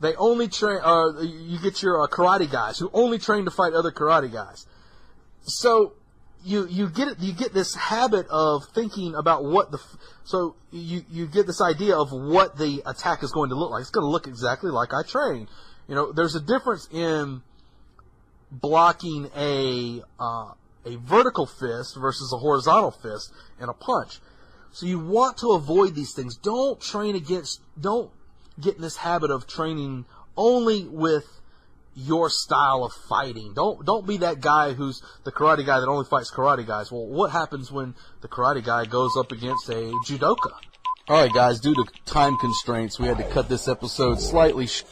S1: They only train, you get your karate guys who only train to fight other karate guys. So you get this habit of thinking about so you get this idea of what the attack is going to look like. It's going to look exactly like I train. There's a difference in blocking a vertical fist versus a horizontal fist and a punch. So you want to avoid these things. Don't get in this habit of training only with your style of fighting. Don't be that guy who's the karate guy that only fights karate guys. Well, what happens when the karate guy goes up against a judoka? Alright guys, due to time constraints, we had to cut this episode slightly short.